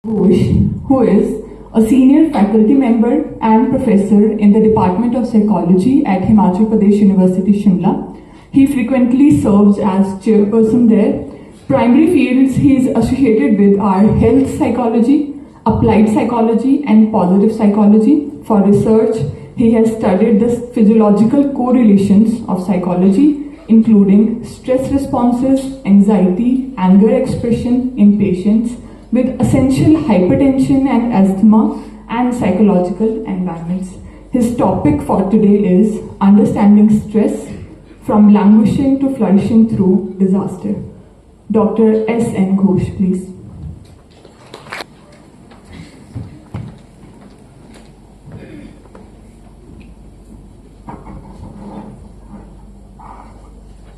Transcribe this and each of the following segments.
Ghosh, who is a senior faculty member and professor in the Department of Psychology at Himachal Pradesh University, Shimla. He frequently serves as chairperson there. Primary fields he is associated with are health psychology, applied psychology, and positive psychology. For research, he has studied the physiological correlations of psychology, including stress responses, anxiety, anger expression in patients with essential hypertension and asthma and psychological environments. His topic for today is understanding stress from languishing to flourishing through disaster. Dr. S.N. Ghosh, please.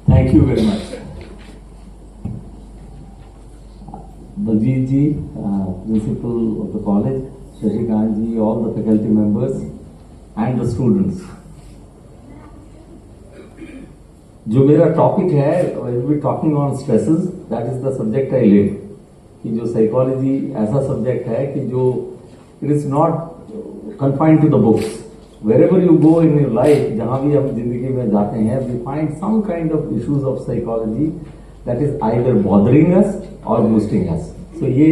Thank you very much. Baljeet ji, principal of the college, Shashikant ji, all the faculty members and the students. जो मेरा topic है, I will be talking on stresses. That is the subject I live. कि जो psychology ऐसा subject है कि जो it is not confined to the books. Wherever you go in your life, जहाँ भी हम जिंदगी में जाते हैं, we find some kind of issues of psychology that is either bothering us or boosting us. So ये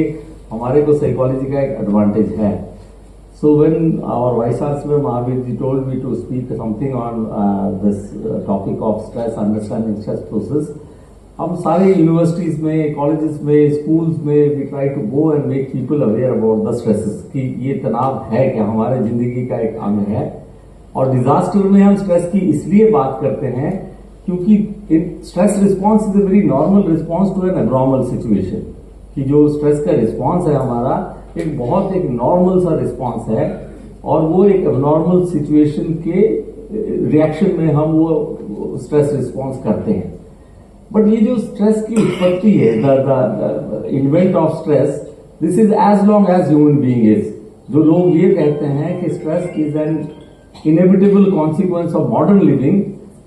हमारे को psychology का एक advantage है. So when our Vice Chancellor Mahavir ji told me to speak something on this topic of stress, understanding stress process, हम सारे universities में, colleges में, schools में we try to go and make people aware about the stresses कि ये तनाव है कि हमारे जिंदगी का एक अंग है. और डिजास्टर में हम स्ट्रेस की इसलिए बात करते हैं क्योंकि stress response is a very normal response to an abnormal situation. कि जो स्ट्रेस का रिस्पॉन्स है हमारा एक बहुत एक नॉर्मल सा रिस्पॉन्स है और वो एक एब्नॉर्मल सिचुएशन के रिएक्शन में हम वो स्ट्रेस रिस्पॉन्स करते हैं. बट ये जो स्ट्रेस की उत्पत्ति है, the invent of stress, this is as long as human being is. जो लोग ये कहते हैं कि stress is an inevitable consequence of modern living,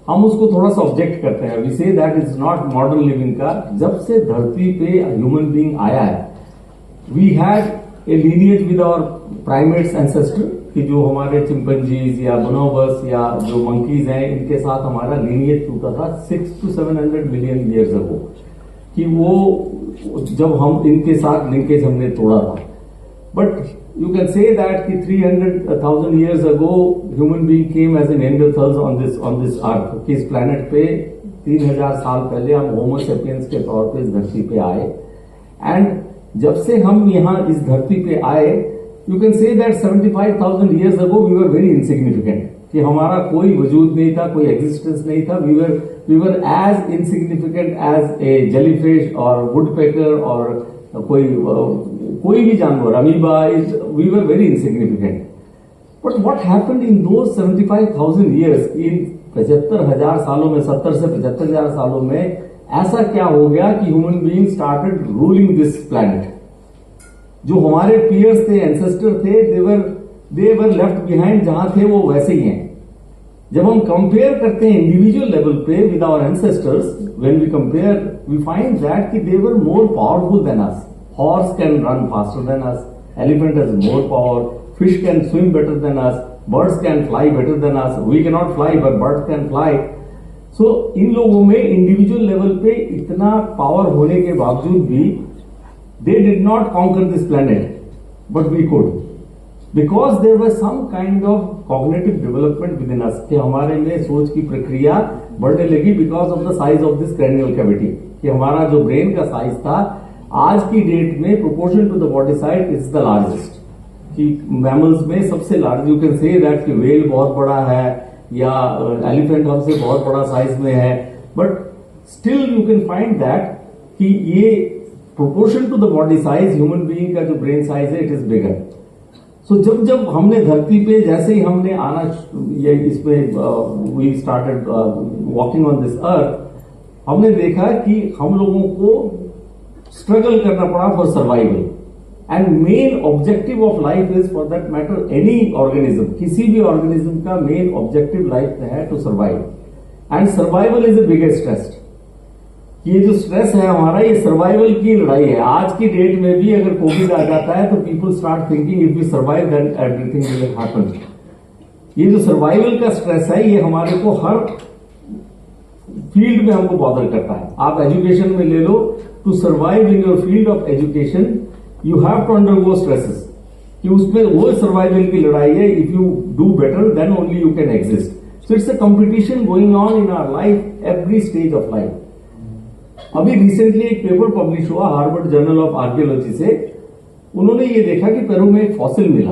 हम उसको थोड़ा सा ऑब्जेक्ट करते हैं. We say that is not modern living का. जब से धरती पे ह्यूमन बीइंग आया है, we had a lineage with our primates ancestor कि जो हमारे चिंपैंजीज या बोनोबस या जो मंकीज हैं इनके साथ हमारा लीनिएज टूटा था 600 to 700 मिलियन ईयर्स अगो. कि वो जब हम इनके साथ लिंकेज हमने तोड़ा था. But you can say that कि 300,000 years ago human being came as a Neanderthals on this earth. कि इस planet पे 3000 साल पहले हम Homo sapiens के तौर पे इस धरती पे आए. एंड जब से हम यहाँ इस धरती पे आए, you can say that 75,000 years ago we were very insignificant. कि हमारा कोई वजूद नहीं था, कोई existence नहीं था. We were as insignificant as a jellyfish or woodpecker और कोई भी जानवर, amoeba, we were very insignificant. But what happened in those 75,000 years, इन 75,000 सालों में, 70 से 75,000 सालों में ऐसा क्या हो गया कि human being started ruling this planet. जो हमारे पीयर्स थे, एंसेस्टर थे, दे वर लेफ्ट बिहाइंड. जहां थे वो वैसे ही हैं. जब हम कंपेयर करते हैं इंडिविजुअल लेवल पे with our ancestors, when we compare we find that कि they were more powerful than us. Horse can run faster than us. Elephant has more power. Fish can swim better than us. Birds can fly better than us. We cannot fly, but birds can fly. So इन लोगों में individual level पे इतना power होने के बावजूद भी they did not conquer this planet, but we could, because there was some kind of cognitive development within us. कि हमारे में सोच की प्रक्रिया बढ़ने लगी because of the size of this cranial cavity. कि हमारा जो ब्रेन का साइज था आज की डेट में proportion to the body size is the largest. कि मैमल्स में सबसे large. You can say that कि व्हेल बहुत बड़ा है या एलिफेंट हमसे बहुत बड़ा साइज में है. But still you can find that कि ये proportion to the body size human being का जो ब्रेन साइज है इट इज बिगर. सो जब हमने धरती पे जैसे ही हमने आना ये इसमें we started walking on this earth, हमने देखा कि हम लोगों को स्ट्रगल करना पड़ा for survival. And main objective of life is for that matter any organism, किसी भी ऑर्गेनिज्म का मेन ऑब्जेक्टिव लाइफ है to survive. And survival is the biggest test. कि ये जो स्ट्रेस है हमारा, ये सर्वाइवल की लड़ाई है। आज की डेट में भी अगर कोविड आ जाता है तो people start thinking if we survive then everything will happen. ये जो सर्वाइवल का स्ट्रेस है ये हमारे को हर फील्ड में हमको बॉदर करता है। आप एजुकेशन में ले लो, to survive in your field of education you have to undergo stresses, कि उसमें वो सर्वाइवल की लड़ाई है। If you do better then only you can exist. So it's a competition going on in our life, every stage of life. अभी recently एक paper publish हुआ Harvard journal of archaeology से। उन्होंने ये देखा कि पेरू में एक फॉसिल मिला,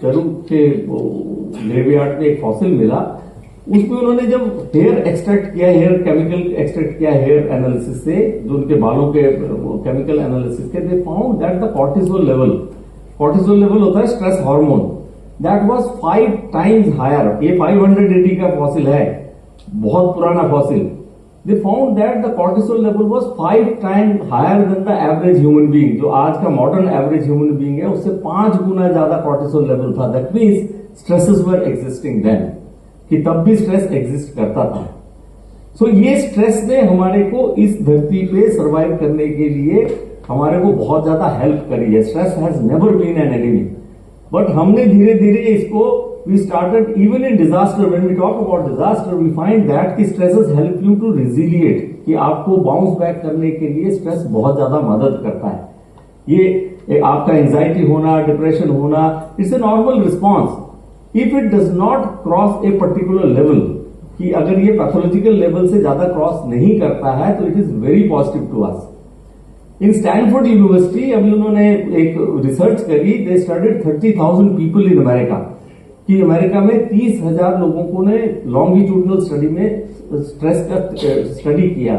पेरू के ग्रेवयार्ड में एक फॉसिल मिला। उसमें उन्होंने जब हेयर एक्सट्रैक्ट किया, हेयर केमिकल एक्सट्रैक्ट किया हेयर एनालिसिस से, जो उनके बालों के केमिकल एनालिसिस के, they found that the cortisol level होता है stress hormone, that was 5 times higher. ये 580 का फॉसिल है, बहुत पुराना fossil. They found that the cortisol level was 5 times higher than the average human being. जो आज का मॉडर्न एवरेज ह्यूमन बीइंग है उससे 5 गुना ज्यादा कॉर्टिसोल लेवल था। That means stresses were existing then, कि तब भी स्ट्रेस एग्जिस्ट करता था। सो ये स्ट्रेस ने हमारे को इस धरती पे सर्वाइव करने के लिए हमारे को बहुत ज्यादा हेल्प करी है। Stress has never been an enemy, but हमने धीरे धीरे इसको we started even in disaster, when we talk about disaster we find that कि stresses help you to resiliate, कि आपको बाउंस बैक करने के लिए स्ट्रेस बहुत ज्यादा मदद करता है। ये आपका एंजाइटी होना, डिप्रेशन होना, it's a normal response if it does not cross a particular level, कि अगर ये पैथोलॉजिकल लेवल से ज्यादा क्रॉस नहीं करता है तो it is very positive to us. In Stanford university अभी उन्होंने एक रिसर्च करी, they studied 30,000 people in America, कि अमेरिका में 30,000 लोगों को ने लॉन्गिट्यूडनल स्टडी में स्ट्रेस का स्टडी किया।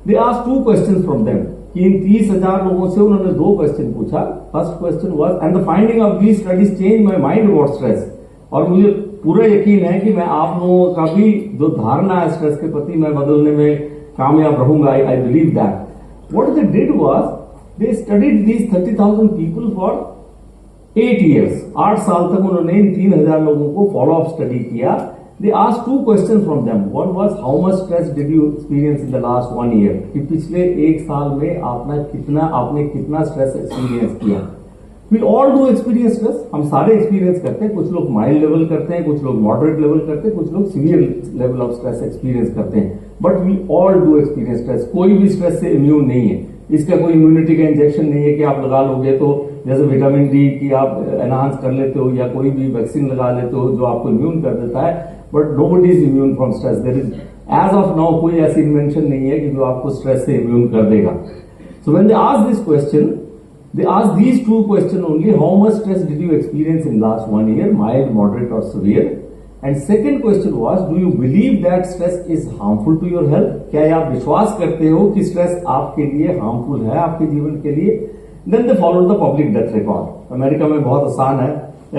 They asked 2 questions from them, कि इन 30,000 लोगों से उन्होंने 2 क्वेश्चन पूछा। First question was, and the finding of these studies change my mind about stress. और मुझे पूरा यकीन है कि मैं आप लोगों का भी जो धारणा है स्ट्रेस के प्रति, मैं बदलने में कामयाब रहूंगा। I believe that. What they did was, they studied these 30,000 people for 8 years, 8 साल तक उन्होंने इन 3,000 लोगों को फॉलो अप स्टडी किया। They asked 2 question from them. One was, how much stress did you experience in the last 1 year, कि पिछले 1 साल में आपने कितना स्ट्रेस एक्सपीरियंस किया। We all do experience stress, हम सारे एक्सपीरियंस करते हैं। कुछ लोग माइल्ड लेवल करते हैं, कुछ लोग मॉडरेट लेवल करते हैं, कुछ लोग severe level of stress experience करते हैं, but we all do experience stress. कोई भी स्ट्रेस से इम्यून नहीं है। इसका कोई इम्यूनिटी का इंजेक्शन नहीं है कि आप लगा लोगे तो जैसे विटामिन डी की आप एनहांस कर लेते हो, या कोई भी वैक्सीन लगा लेते हो जो आपको इम्यून कर देता है, but nobody is immune from stress. There is as of now कोई ऐसी इन्वेंशन नहीं है कि जो आपको स्ट्रेस से इम्यून कर देगा। So when they ask this question, they asked these 2 questions only, how much stress did you experience in last 1 year, mild, moderate or severe, and second question was, do you believe that stress is harmful to your health, क्या आप विश्वास करते हो कि stress आपके लिए harmful है, आपके जीवन के लिए। then they followed the public death record. America में बहुत आसान है,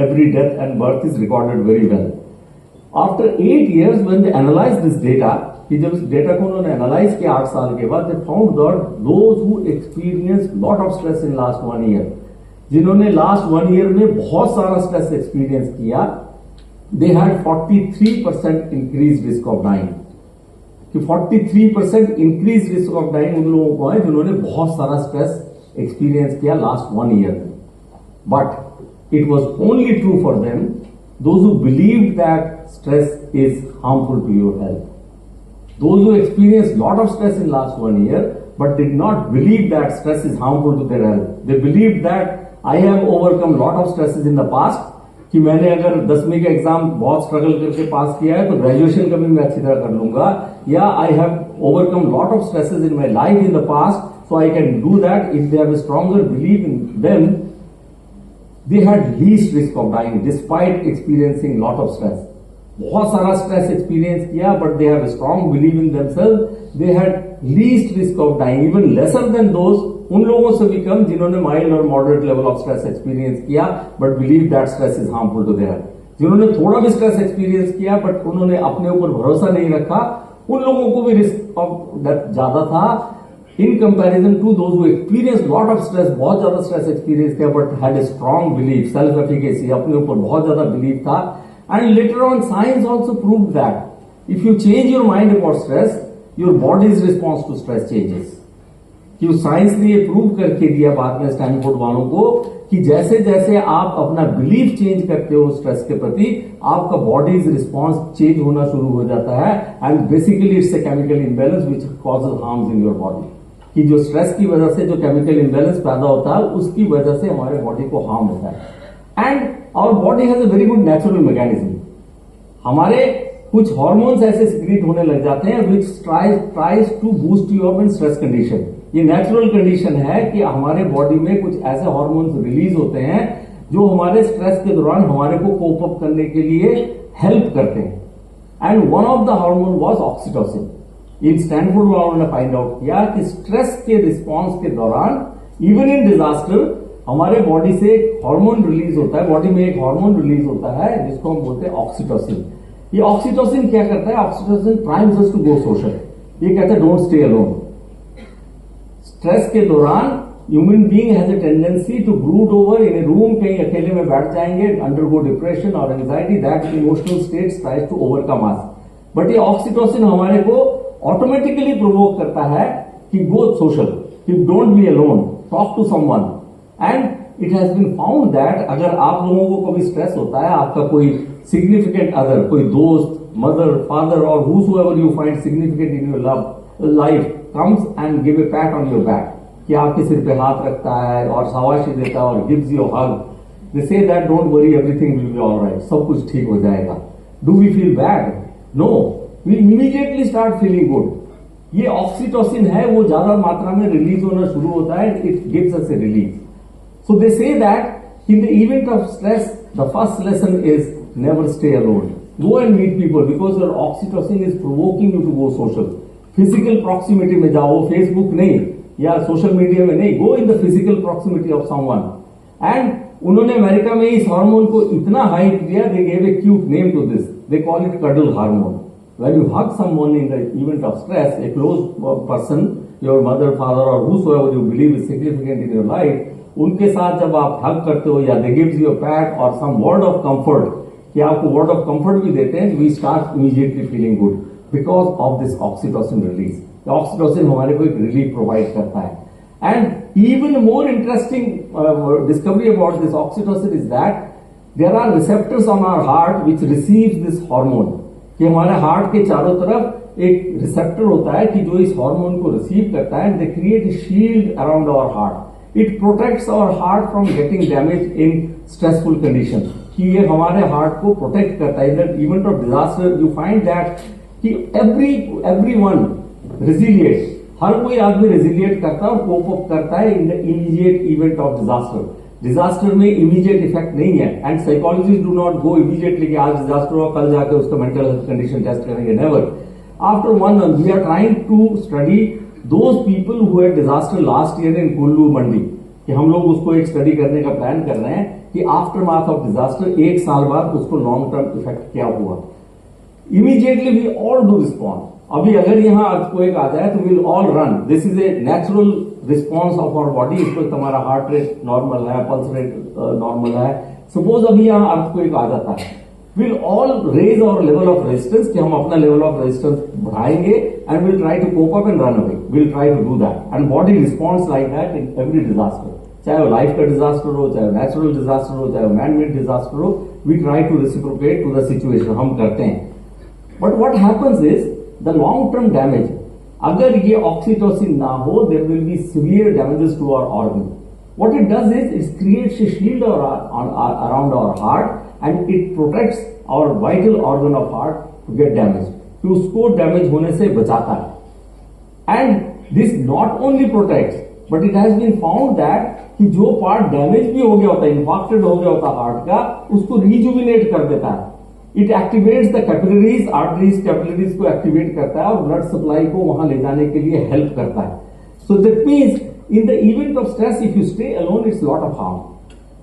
every death and birth is recorded very well. After 8 years when they analyzed this data, कि जब इस डेटा को उन्होंने एनालाइज किया 8 साल के बाद, they found that those who experience lot of stress in last 1 year, जिन्होंने लास्ट 1 year में बहुत सारा स्ट्रेस एक्सपीरियंस किया, they had 43% increase risk of dying, कि 43% इंक्रीज रिस्क ऑफ डाइंग उन लोगों को है जिन्होंने बहुत सारा स्ट्रेस एक्सपीरियंस किया लास्ट 1 year में। But it was only true for them those who believe that stress is harmful to your health. Those who experienced lot of stress in last 1 year but did not believe that stress is harmful to their health. They believed that I have overcome lot of stresses in the past, कि मैंने अगर 10वीं का exam बहुत struggle करके पास किया है तो ग्रेजुएशन का भी मैं अच्छी तरह कर लूंगा, या I have overcome lot of stresses in my life in the past, so I can do that. If they have a stronger believe in them, they had least risk of dying despite experiencing lot of stress. बहुत सारा stress experience किया but they have strong believe in themselves, they had least risk of dying, even lesser than those, उन लोगों से भी कम जिन्होंने mild और moderate level of stress experience किया but believe that stress is harmful to their. जिन्होंने थोड़ा भी स्ट्रेस एक्सपीरियंस किया बट उन्होंने अपने ऊपर भरोसा नहीं रखा, उन लोगों को भी रिस्क ऑफ डेथ ज्यादा था in comparison to those who experience lot of stress, बहुत ज्यादा स्ट्रेस एक्सपीरियंस किया but had a strong believe, self efficacy, अपने ऊपर बहुत ज्यादा बिलीव था। And later on, science also proved that if you change your mind about stress, your bodies response to stress changes. कि science ने ये prove करके दिया बाद में स्टैनफोर्ड वालों को कि जैसे जैसे आप अपना बिलीफ चेंज करते हो स्ट्रेस के प्रति, आपका बॉडीज रिस्पॉन्स चेंज होना शुरू हो जाता है। And basically it's a chemical imbalance which causes harms in your body. कि जो स्ट्रेस की वजह से जो केमिकल इम्बैलेंस पैदा होता है उसकी वजह से हमारे बॉडी को हार्म होता है। And our body has a very good natural mechanism. हमारे कुछ हार्मोन्स ऐसे सिक्रीट होने लग जाते हैं which tries to boost you up in stress condition. ये नेचुरल कंडीशन है कि हमारे बॉडी में कुछ ऐसे हार्मोन्स रिलीज होते हैं जो हमारे स्ट्रेस के दौरान हमारे को कोप अप करने के लिए हेल्प करते हैं। And one of the hormone was oxytocin. In Stanford वालों ने फाइंड आउट किया कि स्ट्रेस के रिस्पॉन्स के दौरान इवन इन डिजास्टर हमारे बॉडी से एक हार्मोन रिलीज होता है, बॉडी में एक हार्मोन रिलीज होता है जिसको हम बोलते हैं ऑक्सीटोसिन। ये ऑक्सीटोसिन क्या करता है? Oxytocin primes us to go social. ये कहता है डोंट स्टे अलोन। स्ट्रेस के दौरान human being has a tendency to brood over in a room, कहीं अकेले में बैठ जाएंगे, अंडरगो डिप्रेशन और anxiety, that emotional states tries to overcome us. But ये ऑक्सीटोसिन हमारे को ऑटोमेटिकली प्रोवोक करता है कि गो सोशल, कि don't be alone, talk to someone. And it has been found that अगर आप लोगों को कभी स्ट्रेस होता है, आपका कोई सिग्निफिकेंट अदर, कोई दोस्त, मदर, फादर और whosoever you find significant in your life comes and give a pat on your back, कि आपके सिर पे हाथ रखता है और शाबाशी देता है और gives you a hug, they say that don't worry, everything will be all right, सब कुछ ठीक हो जाएगा। Do we feel bad? No, we immediately start feeling good। ये ऑक्सीटोसिन है, वो ज्यादा मात्रा में रिलीज होना शुरू होता है, it gives us a relief। So they say that in the event of stress, the first lesson is never stay alone. Go and meet people because your oxytocin is provoking you to go social. Physical proximity में जाओ, Facebook नहीं या social media में नहीं, go in the physical proximity of someone. And उन्होंने America में इस hormone को इतना हाइप किया, they gave a cute name to this. They call it cuddle hormone. When you hug someone in the event of stress, a close person, your mother, father or whosoever you believe is significant in your life, उनके साथ जब आप हग करते हो या they gives you a pat or some word of comfort, कि आपको word of comfort भी देते हैं, we start immediately feeling good because of this oxytocin release. Oxytocin हमारे को एक रिलीफ प्रोवाइड करता है। And even more interesting discovery about this oxytocin is that there are receptors on our heart which receive this hormone. कि हमारे heart के चारों तरफ एक रिसेप्टर होता है कि जो इस हार्मोन को रिसीव करता है, and they create a shield around our heart. It protects our heart from getting damage in stressful condition. कि ये हमारे हार्ट को प्रोटेक्ट करता है। In the event of disaster you find that कि एवरीवन रेजिलिएट, हर कोई आदमी रेजिलिएट करता है और कोप अप करता है in the immediate event of disaster. Disaster में इमीडिएट इफेक्ट नहीं है, and psychologist do not go immediately कि आज डिजास्टर हुआ कल जाके उसका मेंटल हेल्थ कंडीशन टेस्ट करेंगे, never. After 1 month we are trying to study those people who had disaster last year in Kullu Mandi, कि हम लोग उसको एक स्टडी करने का प्लान कर रहे हैं कि आफ्टर मार्थ ऑफ डिजास्टर 1 साल बाद उसको लॉन्ग टर्म इफेक्ट क्या हुआ। Immediately we all do respond. अभी अगर यहां अर्थक्वेक आ जाए तो will all run. This is a natural response of our body. इसको तुम्हारा हार्ट रेट नॉर्मल है, पल्स रेट नॉर्मल है। सपोज अभी यहां अर्थक्वेक आ जाता है, will all raise our level of resistance, कि हम अपना लेवल ऑफ रेजिस्टेंस बढ़ाएंगे and will try to cope up and run away. Will try to do that and body response like that in every disaster, चाहे वो life का disaster हो, चाहे natural disaster हो, चाहे मैन मेड डिजास्टर हो। We try to reciprocate to the situation, हम करते हैं। But what happens is the long term damage, अगर ये ऑक्सीटोसिन ना हो, there will be severe damages to our organ. What it does is it creates a shield around our heart and it protects our vital organ of heart to get damage, कि उसको damage होने से बचाता है। And this not only protects but it has been found that कि जो part damage भी हो गया होता है, इंफेक्टेड हो गया होता है हार्ट का, उसको रिजुविनेट कर देता है। It activates the capillaries, arteries capillaries को एक्टिवेट करता है और ब्लड सप्लाई को वहां ले जाने के लिए हेल्प करता है। So that means in the event of stress if you stay alone it's lot of harm.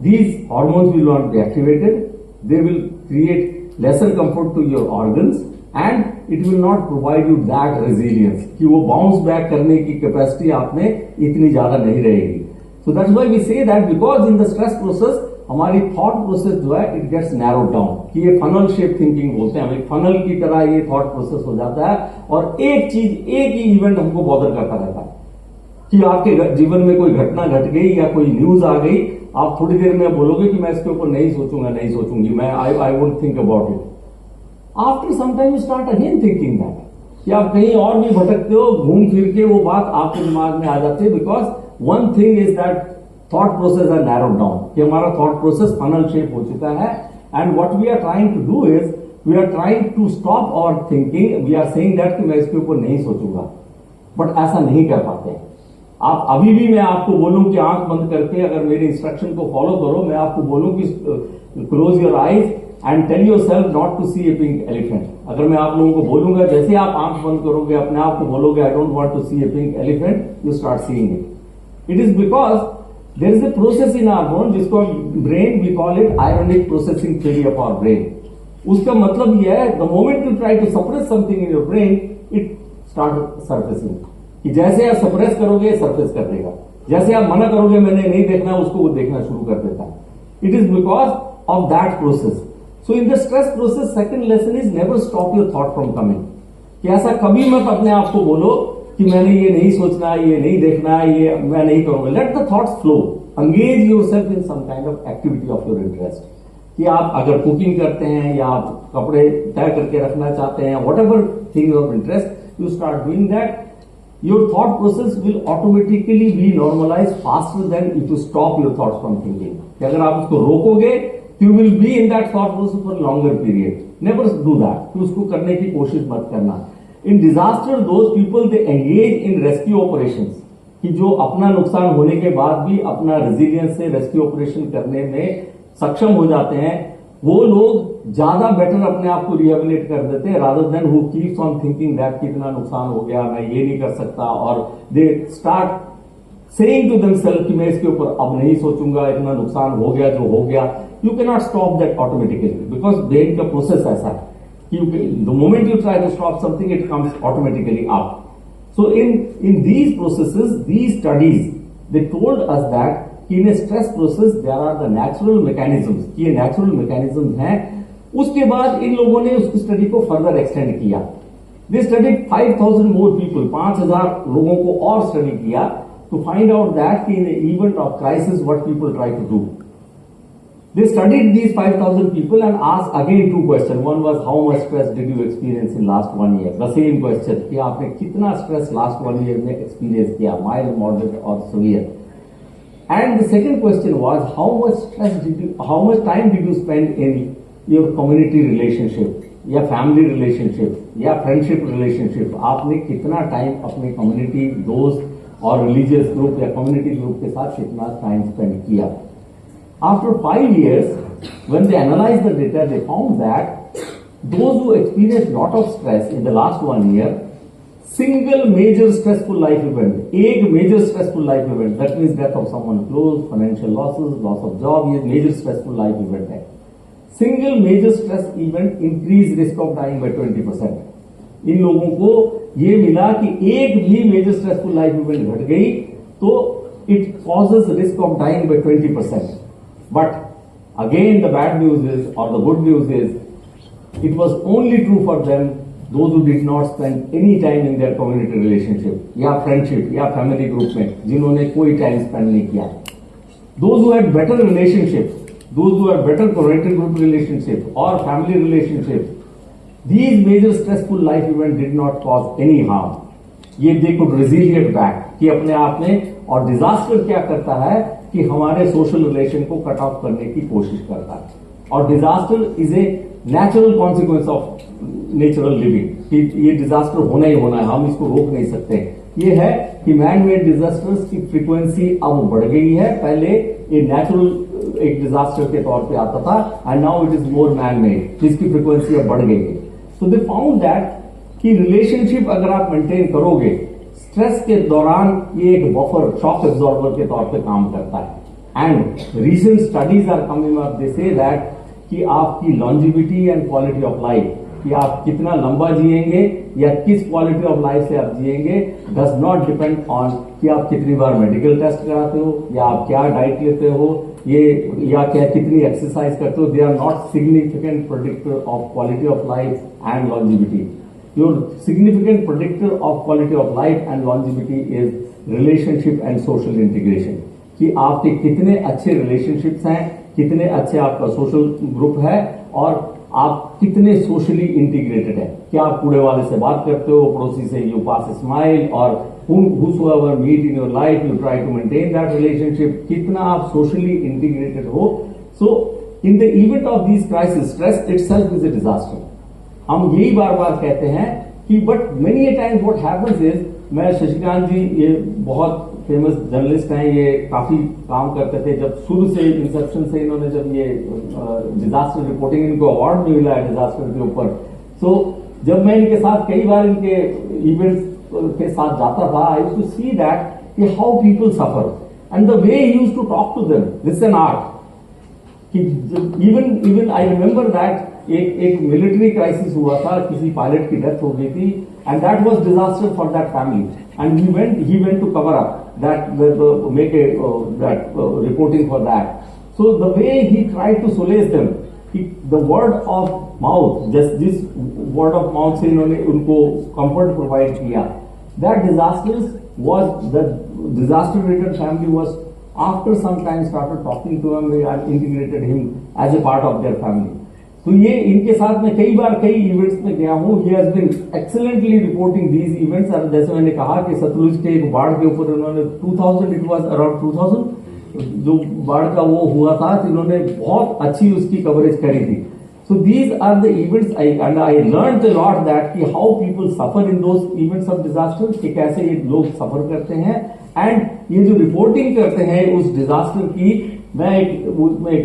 These hormones will not be activated, they will create lesser comfort to your organs and it will not provide you that resilience, कि वो bounce back करने की capacity आप में इतनी ज्यादा नहीं रहेगी। So that's why we say that because in the stress process हमारी थॉट प्रोसेस जो है इट गेट्स नैरो डाउन, कि ये फनल शेप थिंकिंग बोलते हैं, हम एक फनल की तरह ये थॉट प्रोसेस हो जाता है और एक चीज, एक ही इवेंट हमको बॉदर करता रहता है कि आपके जीवन में कोई घटना घट गई या कोई न्यूज आ गई, आप थोड़ी देर में बोलोगे कि मैं इसके ऊपर नहीं सोचूंगा, नहीं सोचूंगी, मैं I won't think about it. After some time you start again thinking that, कि आप कहीं और भी भटकते हो, घूम फिर के वो बात आपके दिमाग में आ जाती है, because one thing is that thought process are narrow down, कि हमारा थॉट प्रोसेस फनल शेप हो चुका है। And what we are trying to do is we are trying to stop our thinking, we are saying that कि मैं इसके ऊपर नहीं सोचूंगा, बट ऐसा नहीं कर पाते। आप अभी भी मैं आपको बोलूं कि आंख बंद करके अगर मेरे इंस्ट्रक्शन को फॉलो करो, मैं आपको बोलूं कि close your eyes and tell yourself not to see a pink elephant, अगर मैं आप लोगों को बोलूंगा, जैसे आप आंख बंद करोगे, अपने आप को बोलोगे I don't want to see a pink elephant, you start seeing it. It is because there is a process in our brain, जिसको brain we call it ironic processing theory of our brain. उसका मतलब यह है, the moment you try to suppress something in your brain, it start surfacing, कि जैसे आप suppress करोगे surface कर देगा, जैसे आप मना करोगे मैंने नहीं देखना, उसको वो देखना शुरू कर देता है। It is because of that process. So in the stress process second lesson is never stop your thought from coming, कि ऐसा कभी मत अपने आप को बोलो कि मैंने ये नहीं सोचना, ये नहीं देखना, ये मैं नहीं करूंगा। Let the thoughts flow, engage yourself in some kind of activity of your interest, कि आप अगर कुकिंग करते हैं या आप कपड़े तय करके रखना चाहते हैं, what ever thing of interest, you start doing that, your thought process will automatically be normalized faster than if you stop your thoughts from thinking. कि अगर आप उसको रोकोगे, you will be in that thought process for a longer period. Never do that. कि उसको करने की कोशिश मत करना। In disaster, those people they engage in rescue operations, कि जो अपना नुकसान होने के बाद भी अपना रेजिलियंस से रेस्क्यू ऑपरेशन करने में सक्षम हो जाते हैं, वो लोग ज्यादा बेटर अपने आप को रिहेबिलिट कर देते हैं, rather than who keeps on thinking that कितना नुकसान हो गया, मैं ये नहीं कर सकता, और they start saying to themselves कि मैं इसके ऊपर अब नहीं सोचूंगा, इतना नुकसान हो गया जो हो गया। You can not stop that automatically, because brain का प्रोसेस ऐसा है कि the moment you try to stop something it comes automatically up. So in these processes, these studies, they told us that in a stress process there are the natural mechanisms, कि ये natural mechanisms हैं। उसके बाद इन लोगों ने उस study को further extend किया। They studied 5,000 more people, 5,000 लोगों को और स्टडी किया to find out that कि in an event of crisis what people try to do. They studied these 5,000 people and asked again two questions. One was how much stress did you experience in last 1 year? The same question कि आपने कितना stress last 1 year में experience किया, mild, moderate or severe? And the second question was how much time did you spend in your community relationship या family relationship या friendship relationship? आपने कितना time अपने community दोस्त और religious group या community group के साथ कितना टाइम spend किया? After 5 years, when they analyzed the data, they found that those who experienced lot of stress in the last 1 year, single major stressful life event, एक major stressful life event, that means death of someone close, financial losses, loss of job, ये major stressful life event है. Single major stress event increase risk of dying by 20%. इन लोगों को ये मिला कि एक भी major stressful life event घट गई तो it causes risk of dying by 20%. But again, the bad news is, or the good news is, it was only true for them, those who did not spend any time in their community relationship, या friendship, या family group में, जिन्होंने कोई time spend नहीं किया. Those who had better relationships, those who had better community group relationship or family relationship, these major stressful life events did not cause any harm. ये they could resiliate back, कि अपने आप में, और disaster क्या करता है कि हमारे सोशल रिलेशन को कट ऑफ करने की कोशिश करता है, और disaster is a natural consequence of natural living, कि ये डिजास्टर होना ही होना है, हम इसको रोक नहीं सकते। ये है कि मैन मेड डिजास्टर्स की फ्रीक्वेंसी अब बढ़ गई है, पहले ये नेचुरल एक डिजास्टर के तौर पे आता था, and now it is more man made, जिसकी फ्रीक्वेंसी अब बढ़ गई है। सो दे फाउंड दैट कि रिलेशनशिप अगर आप मेंटेन करोगे, स्ट्रेस के दौरान ये एक बफर, शॉक एब्जॉर्बर के तौर पे काम करता है। And recent studies are coming up, they say that कि आपकी longevity and quality of life, कि आप कितना लंबा जिएंगे या किस क्वालिटी ऑफ लाइफ से आप जिएंगे, डज नॉट डिपेंड ऑन कि आप कितनी बार मेडिकल टेस्ट कराते हो, या आप क्या डाइट लेते हो, ये या क्या कितनी एक्सरसाइज करते हो, they are not significant predictor of quality of life and longevity. Your significant predictor of quality of life and longevity is relationship and social integration. कि आपके कितने अच्छे रिलेशनशिप्स हैं, कितने अच्छे आपका सोशल ग्रुप है, और आप कितने सोशली इंटीग्रेटेड है. क्या आप कूड़े वाले से बात करते हो, पड़ोसी से यू पास स्माइल, और whosoever meet in your life you try to maintain that relationship. कितना आप सोशली इंटीग्रेटेड हो. So in the event of this crisis, stress itself is a disaster. हम यही बार बार कहते हैं कि but many a times what happens is, मैं शशिकांत जी ये बहुत फेमस जर्नलिस्ट हैं, ये काफी काम करते थे जब शुरू से इंसेप्शन से इन्होंने, जब ये डिजास्टर रिपोर्टिंग, इनको अवार्ड भी मिला है डिजास्टर के ऊपर. सो जब मैं इनके साथ कई बार इनके इवेंट्स के साथ जाता था, I used to see that how people suffer and the way he used to talk to them, this an art. कि इवन आई रिमेंबर दैट एक मिलिट्री क्राइसिस हुआ था, किसी पायलट की डेथ हो गई थी, and that was disaster for that family, and he went to cover up that make a that reporting for that. So the way he tried to solace them, the word of mouth, just this word of mouth से इन्होंने उनको comfort provide किया. That the disaster-ridden family was after some time started talking to him and integrated him as a part of their family. तो ये इनके साथ में कई बार कई इवेंट्स में गया हूँ. He has been excellently reporting these events. और जैसे मैंने कहा कि सतलुज के एक बाढ़ के ऊपर उन्होंने 2000, इट वाज अराउंड 2000 जो बाढ़ का वो हुआ था, तो इन्होंने बहुत अच्छी उसकी कवरेज करी थी. So these are the events and I learn a lot that कि how people suffer in those events of disaster, कि कैसे ये लोग सफर करते हैं. एंड ये जो रिपोर्टिंग करते हैं उस डिजास्टर की, मैं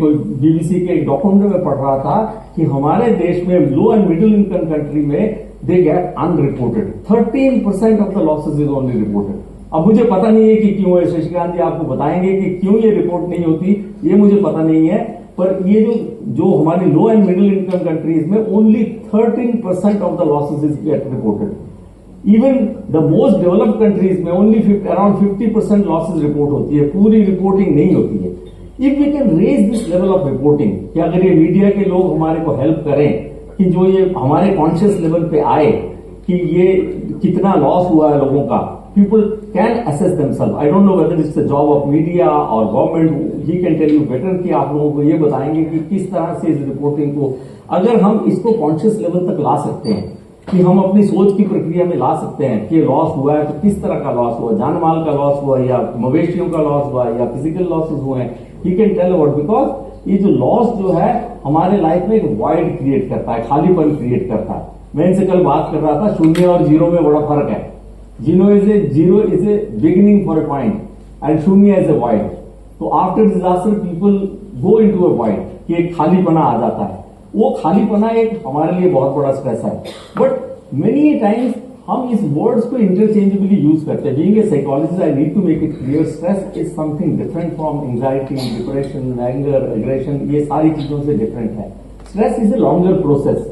कोई बीबीसी के एक डॉक्यूमेंट में पढ़ रहा था कि हमारे देश में लो एंड मिडिल इनकम कंट्री में they get unreported. 13% of the losses is only reported. अब मुझे पता नहीं है कि क्यों है, शशिकांत जी आपको बताएंगे कि क्यों ये रिपोर्ट नहीं होती, ये मुझे पता नहीं है. पर ये जो हमारी low and middle income countries में only 13% of the losses is get reported. Even the most developed countries में ओनली अराउंड 50% लॉसेज रिपोर्ट होती है, पूरी रिपोर्टिंग नहीं होती है. If we can raise this level of reporting, कि अगर ये मीडिया के लोग हमारे को हेल्प करें, कि जो ये हमारे कॉन्शियस लेवल पे आए कि ये कितना लॉस हुआ है लोगों का, people can assess themselves. I don't know whether it's the job of media और government, he can tell you better, कि आप लोगों को ये बताएंगे कि किस तरह से इस रिपोर्टिंग को, अगर हम इसको कॉन्शियस लेवल तक ला सकते हैं, कि हम अपनी सोच की प्रक्रिया में ला सकते हैं कि लॉस हुआ है तो किस तरह का लॉस हुआ, जान माल का लॉस हुआ या मवेशियों का लॉस हुआ या फिजिकल लॉसेज हुए हैं, he can tell about. Because ये जो लॉस जो है हमारे लाइफ में एक वॉइड क्रिएट करता है, खालीपन क्रिएट करता है. मैं इनसे कल बात कर रहा था, शून्य और जीरो में बड़ा फर्क है. Zero is a beginning for a point and शून्य इज ए वॉइड. तो after disaster people go into ए वॉइड, कि एक खालीपना आ जाता है. वो खालीपना एक हमारे लिए बहुत बड़ा स्ट्रेस है. बट मेनी टाइम्स हम इस वर्ड्स को इंटरचेंजेबली यूज करते हैं. Being a psychologist I need to make it clear, stress is something different from anxiety, depression, anger, aggression. ये सारी चीजों से डिफरेंट है. Stress is a longer process,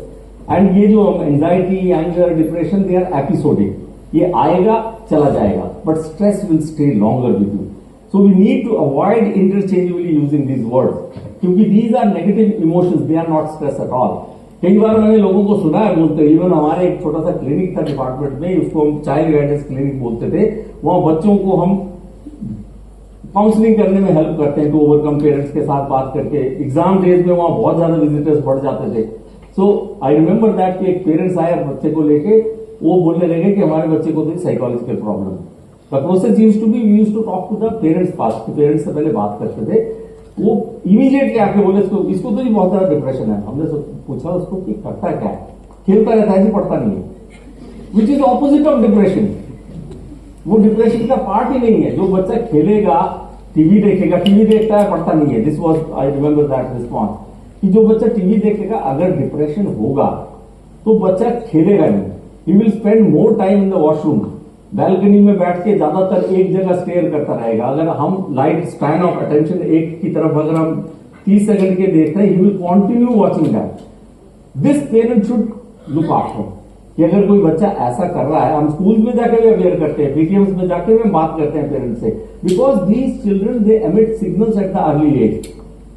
and ये जो anxiety, anger, depression, they are episodic. ये आएगा चला जाएगा, but stress will stay longer with you. So we need to avoid interchangeably using these words, क्योंकि these are negative emotions, they are not stress at all. कई बार मैंने लोगों को सुना है बोलते, इवन हमारे एक छोटा सा क्लिनिक था डिपार्टमेंट में, उसको हम चाइल्ड गाइडेंस क्लिनिक बोलते थे. वहां बच्चों को हम काउंसलिंग करने में हेल्प करते हैं, टू ओवरकम, पेरेंट्स के साथ बात करके. एग्जाम डेज में वहां बहुत ज्यादा विजिटर्स बढ़ जाते थे. सो आई रिमेंबर दैट कि एक पेरेंट्स आए बच्चे को लेके, वो बोलने लगे कि हमारे बच्चे को तो साइकोलॉजिकल प्रॉब्लम है. The process used to be, we used to talk to the parents fast, parents से पहले बात करते थे. वो इमीडिएटली आके बोले इसको तो बहुत ज्यादा डिप्रेशन है. हमने पूछा उसको कि करता क्या है, खेलता रहता है, पढ़ता नहीं है, which is opposite of depression. वो डिप्रेशन का पार्ट ही नहीं है. जो बच्चा खेलेगा, टीवी देखेगा, टीवी देखता है, पढ़ता नहीं है. This was, I remember that response, कि जो बच्चा टीवी देखेगा, अगर डिप्रेशन होगा तो बच्चा खेलेगा नहीं. He will spend more time in the washroom, balcony में बैठ के ज्यादातर एक जगह स्टेयर करता रहेगा. अगर हम लाइट स्पैन ऑफ अटेंशन एक की तरफ अगर हम 30 सेकंड के देखते हैं, he will continue watching that. This parent should look after. कि अगर कोई बच्चा ऐसा कर रहा है, हम स्कूल में जाकर भी अवेयर करते हैं, पीटीएम्स में जाके भी बात करते हैं पेरेंट्स से, because these children they emit signals at the early age.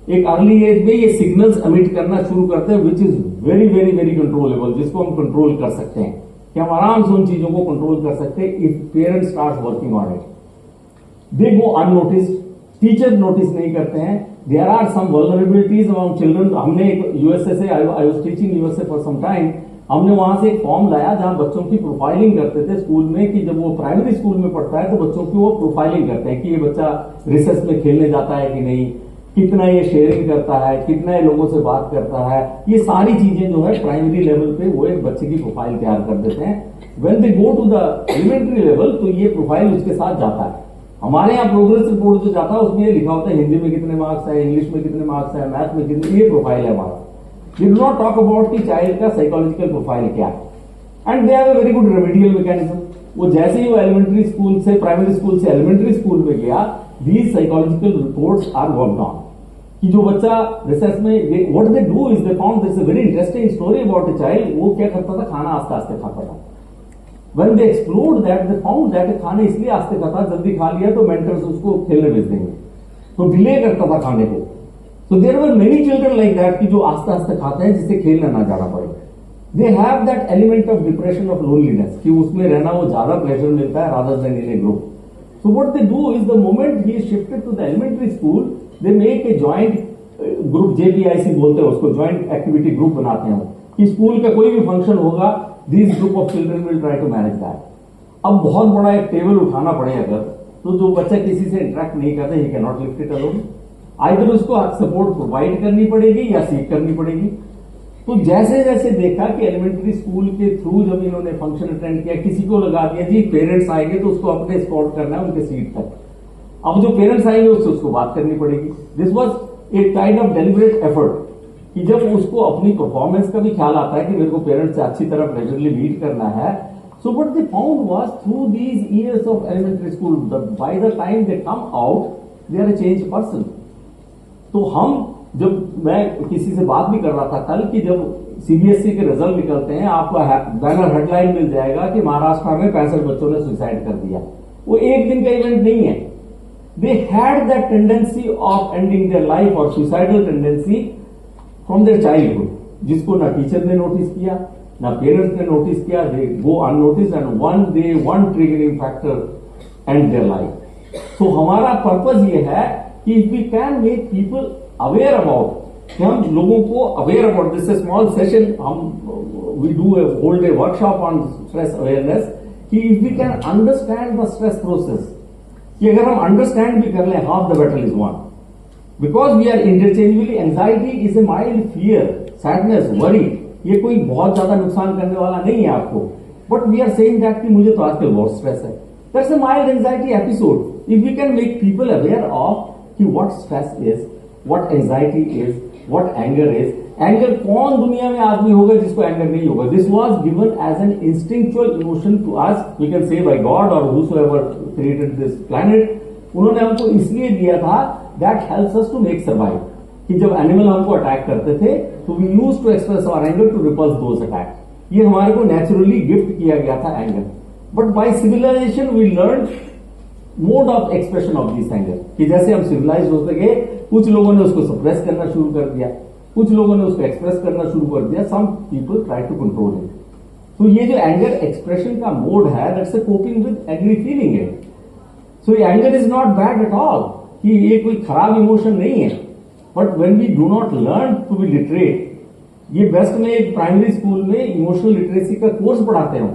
एक अर्ली एज में ये सिग्नल्स एमिट करना शुरू करते हैं which is very very very controllable, जिसको हम कंट्रोल कर सकते हैं, कि हम आराम से उन चीजों को कंट्रोल कर सकते हैं if parents start working on it. They go unnoticed, teacher notice नहीं करते हैं। There are some vulnerabilities among children. हमने यूएसए से, I was teaching USA for some time, हमने वहां से एक फॉर्म लाया जहां बच्चों की प्रोफाइलिंग करते थे स्कूल में, कि जब वो प्राइमरी स्कूल में पढ़ता है तो बच्चों की वो प्रोफाइलिंग करते हैं कि ये बच्चा रिसेस में खेलने जाता है कि नहीं, कितना ये शेयरिंग करता है, कितना ये लोगों से बात करता है। ये सारी चीजें जो है प्राइमरी लेवल पे वो एक बच्चे की प्रोफाइल तैयार कर देते हैं। When they go to the elementary level तो ये प्रोफाइल उसके साथ जाता है। हमारे यहाँ प्रोग्रेस रिपोर्ट जो जाता है उसमें ये लिखा होता है हिंदी में कितने मार्क्स है, इंग्लिश में कितने मार्क्स है, मैथ में कितने, ये प्रोफाइल है हमारा। We do not talk about कि चाइल्ड का साइकोलॉजिकल प्रोफाइल क्या है। And they have a very good remedial mechanism. वो जैसे ही वो एलिमेंट्री स्कूल से, प्राइमरी स्कूल से एलिमेंट्री स्कूल में गया, these psychological reports are worked on, कि जो बच्चा रिसर्च में, what they do is they found this a very interesting story about a child. वो क्या करता था, खाना आस्ते आस्ते खाता था। When they explored that, they found that खाना इसलिए आस्ते खाता, जल्दी खा लिया तो मेंटर्स उसको खेलने भेज देंगे, तो डिले करता था खाने को। So there were many children like that कि जो आस्ते आस्ते खाते हैं जिससे खेलने ना जाना पड़े। They have that element of depression of loneliness कि उसमें रहना वो ज्यादा प्लेजर मिलता है rather than in a group. So what they do is the moment he is shifted to the elementary school, they make a joint group, JPIC बोलते हैं उसको, joint activity group बनाते हैं कि स्कूल का कोई भी फंक्शन होगा, this group of children will try to manage that. अब बहुत बड़ा एक टेबल उठाना पड़े अगर, तो जो बच्चा किसी से इंटरेक्ट नहीं करता, he can not lift it alone. Either उसको सपोर्ट प्रोवाइड करनी पड़ेगी या सीख करनी पड़ेगी। तो जैसे जैसे देखा कि एलिमेंट्री स्कूल के थ्रू जब इन्होंने फंक्शन अटेंड किया, किसी को लगा दिया जी पेरेंट्स आएंगे तो उसको अपने स्पॉट करना है उनके सीट तक। अब जो पेरेंट्स आएंगे उससे उसको बात करनी पड़ेगी। This was a kind of deliberate effort कि जब उसको अपनी परफॉर्मेंस का भी ख्याल आता है कि मेरे को पेरेंट्स से अच्छी तरह प्लेजरली मीट करना है। So what they found was through these years of elementary school, by the time they come out they are a change person. तो हम, जब मैं किसी से बात भी कर रहा था कल कि जब सीबीएसई के रिजल्ट निकलते हैं, आपको बैनर हेडलाइन मिल जाएगा कि महाराष्ट्र में 65 बच्चों ने सुसाइड कर दिया। वो एक दिन का इवेंट नहीं है। They had that tendency of ending their life और suicidal tendency from their childhood, जिसको ना टीचर ने नोटिस किया, ना पेरेंट्स ने नोटिस किया। They go unnotice and one triggering factor end their life. तो हमारा पर्पज ये है कि if we can make people aware about, कि हम लोगों को aware about this small session, हम we do hold a workshop on stress awareness, कि if we can understand the stress process, कि अगर हम अंडरस्टैंड भी कर लें, half the battle is won. Because we are interchangeably, anxiety is a mild fear, sadness, worry, ये कोई बहुत ज्यादा नुकसान करने वाला नहीं है आपको, but we are saying that कि मुझे तो आजकल बहुत स्ट्रेस है। That's a mild anxiety episode. If we can make people aware of कि what stress is, what anxiety is, what anger is. Anger, कौन दुनिया में आदमी होगा जिसको एंगर नहीं होगा? This was given as an instinctual emotion to us, we can say by God or whosoever created this planet. उन्होंने हमको इसलिए दिया था, that helps us to make survive, कि जब एनिमल हमको अटैक करते थे तो we use to express our anger to repulse those attack. ये हमारे को नेचुरली गिफ्ट किया गया था anger, but by civilisation we learn mode of expression of this anger, कि जैसे हम सिविलाइज होते गए, कुछ लोगों ने उसको सप्रेस करना शुरू कर दिया, कुछ लोगों ने उसको एक्सप्रेस करना शुरू कर दिया, some people try to control it. तो ये जो एंगर एक्सप्रेशन का मोड है, that's a coping with angry feeling है। So anger is not bad at all, कि ये कोई खराब इमोशन नहीं है, but when we do not learn to be literate, ये बेस्ट में एक प्राइमरी स्कूल में इमोशनल लिटरेसी का कोर्स पढ़ाते हो,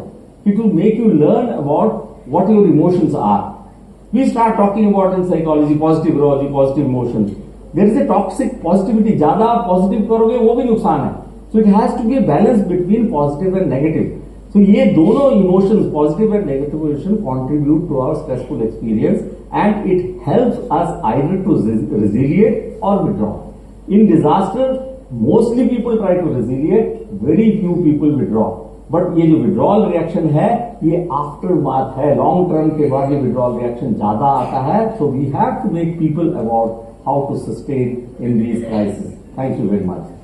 कि to make you learn about what your emotions are. We start talking about in psychology positive neurology, positive emotion. There is a toxic positivity, ज्यादा आप पॉजिटिव करोगे वो भी नुकसान है। So it has to be a balance between positive and negative. So ये दोनों emotions, positive and negative emotion, contribute to our stressful experience and it helps us either to resiliate or withdraw. In disaster mostly people try to resiliate, very few people withdraw. But ये जो withdrawal reaction है, ये aftermath है, long term के बाद ये withdrawal reaction ज्यादा आता है। So we have to make people about how to sustain in these crisis. Thank you very much.